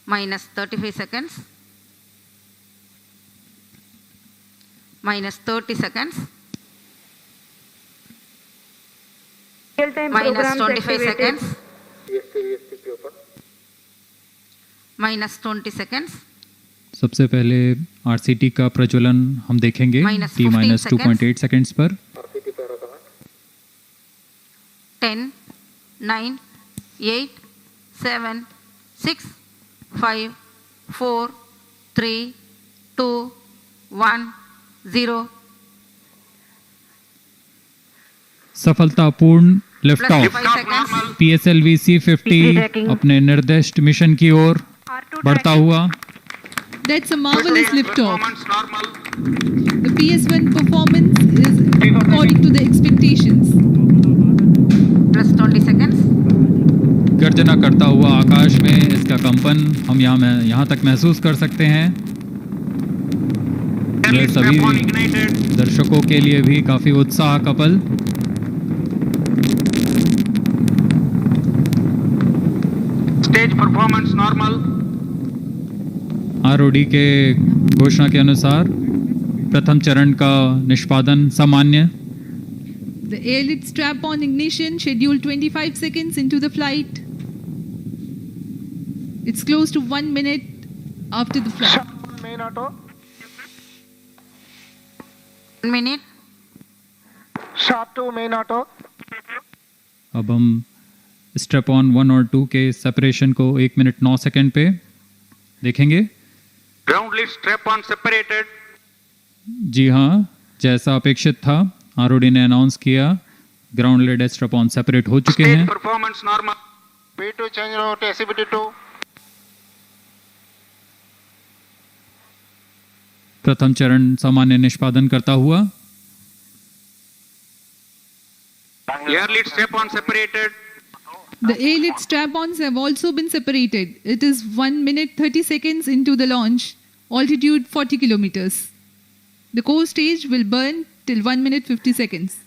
minus 35 seconds, minus 30 seconds, minus 25 seconds, minus 20 seconds. सबसे पहले RCT का प्रज्वलन हम देखेंगे टी माइनस 2.8 सेकेंड्स पर। 10, 9, 8, 7, 6, 5, 4, 3, 2, 1, 0. सफलतापूर्ण लिफ्ट ऑफ। PSLV C50 अपने निर्दिष्ट मिशन की ओर बढ़ता हुआ। That's a marvelous liftoff. The PS1 performance is according to the expectations. Plus 20 seconds. गर्जना करता हुआ आकाश में इसका कंपन हम यहाँ तक महसूस कर सकते हैं। यह सभी दर्शकों के लिए भी काफी उत्साह का पल। Stage performance normal. आरओडी के घोषणा के अनुसार प्रथम चरण का निष्पादन सामान्य। The airlift strap-on ignition scheduled 25 seconds into the flight. It's close to 1 minute after the flight. Main auto. 1 minute. Sharp 2 main auto. अब हम स्ट्रैप ऑन 1 और 2 के सेपरेशन को 1 मिनट 9 सेकंड पे देखेंगे। Ground lead strap on separated. जी हाँ, जैसा अपेक्षित था आरओडी ने अनाउंस किया ground led strap on separate हो चुके हैं। Stage performance normal. P2 change route SCBT2. प्रथम चरण सामान्य निष्पादन करता हुआ। Air lead strap on separated. The airlift strap-ons have also been separated. It is 1 minute 30 seconds into the launch, altitude 40 kilometers. The core stage will burn till 1 minute 50 seconds.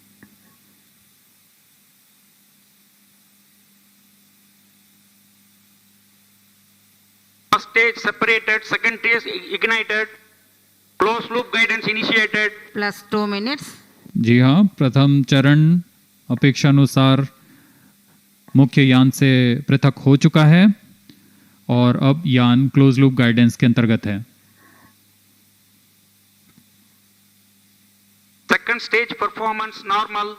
First stage separated. Second stage ignited. Closed loop guidance initiated. Plus 2 minutes. जी हाँ, प्रथम चरण अपेक्षानुसार मुख्य यान से पृथक हो चुका है और अब यान क्लोज लूप गाइडेंस के अंतर्गत है। Second stage performance normal.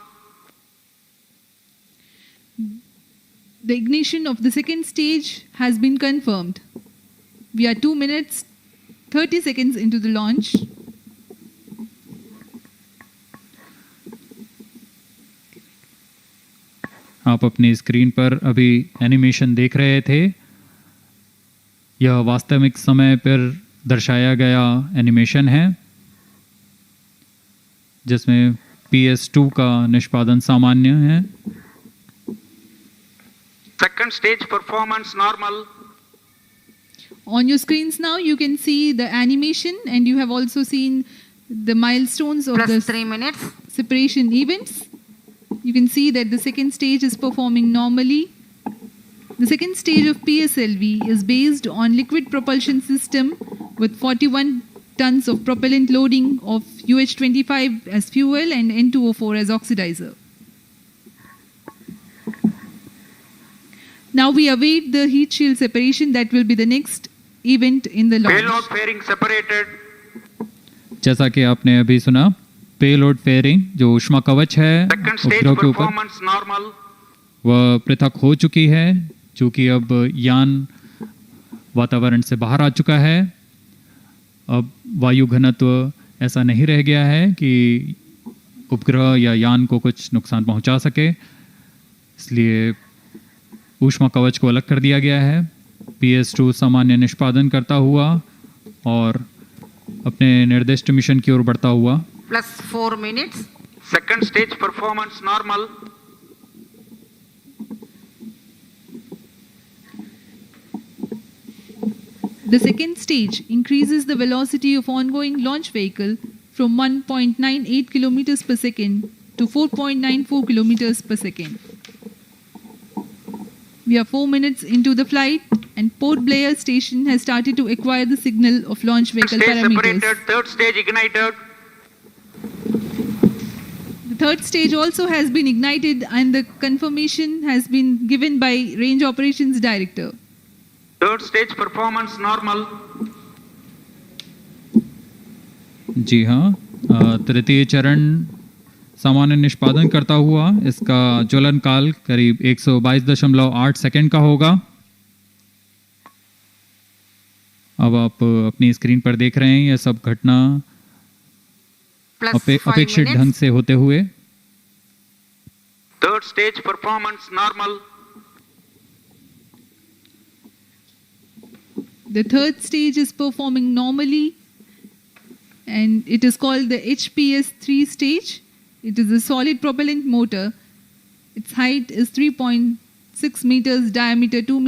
The ignition of the second stage has been confirmed. We are 2 minutes 30 seconds into the launch. आप अपनी स्क्रीन पर अभी एनिमेशन देख रहे थे। यह वास्तविक समय पर दर्शाया गया एनिमेशन है जिसमें PS2 का निष्पादन सामान्य है। Second stage performance normal. On your screens now you can see the animation and you have also seen the milestones of Plus the 3 minutes. separation events. You can see that the second stage is performing normally. The second stage of PSLV is based on liquid propulsion system with 41 tons of propellant loading of UH-25 as fuel and N2O4 as oxidizer. Now we await the heat shield separation. That will be the next event in the launch. Payload fairing separated. जैसा कि आपने अभी सुना, payload fairing जो ऊष्मा कवच है Second stage उपग्रह के ऊपर performance normal. वह पृथक हो चुकी है क्योंकि अब यान वातावरण से बाहर आ चुका है। अब वायु घनत्व ऐसा नहीं रह गया है कि उपग्रह या यान को कुछ नुकसान पहुंचा सके, इसलिए ऊष्मा कवच को अलग कर दिया गया है। PS2 सामान्य निष्पादन करता हुआ और अपने निर्दिष्ट मिशन की ओर बढ़ता हुआ। Plus 4 minutes. Second stage performance normal. The second stage increases the velocity of ongoing launch vehicle from 1.98 kilometers per second to 4.94 kilometers per second. We are 4 minutes into the flight. and Port Blair station has started to acquire the signal of launch vehicle Stage parameters. separated, third stage ignited. The third stage also has been ignited and the confirmation has been given by Range Operations Director. Third stage performance normal. जी हाँ, तृतीय चरण सामान्य निष्पादन करता हुआ इसका ज्वलन काल करीब 122.8 सेकंड का होगा। अब आप अपनी स्क्रीन पर देख रहे हैं ये सब घटना plus 5 अपेक्षित ढंग minutes. से होते हुए। Third stage performance normal. The third stage is performing normally and it is called the HPS 3 stage. It is a solid propellant motor. Its height is 3.6 meters, diameter 2 meters.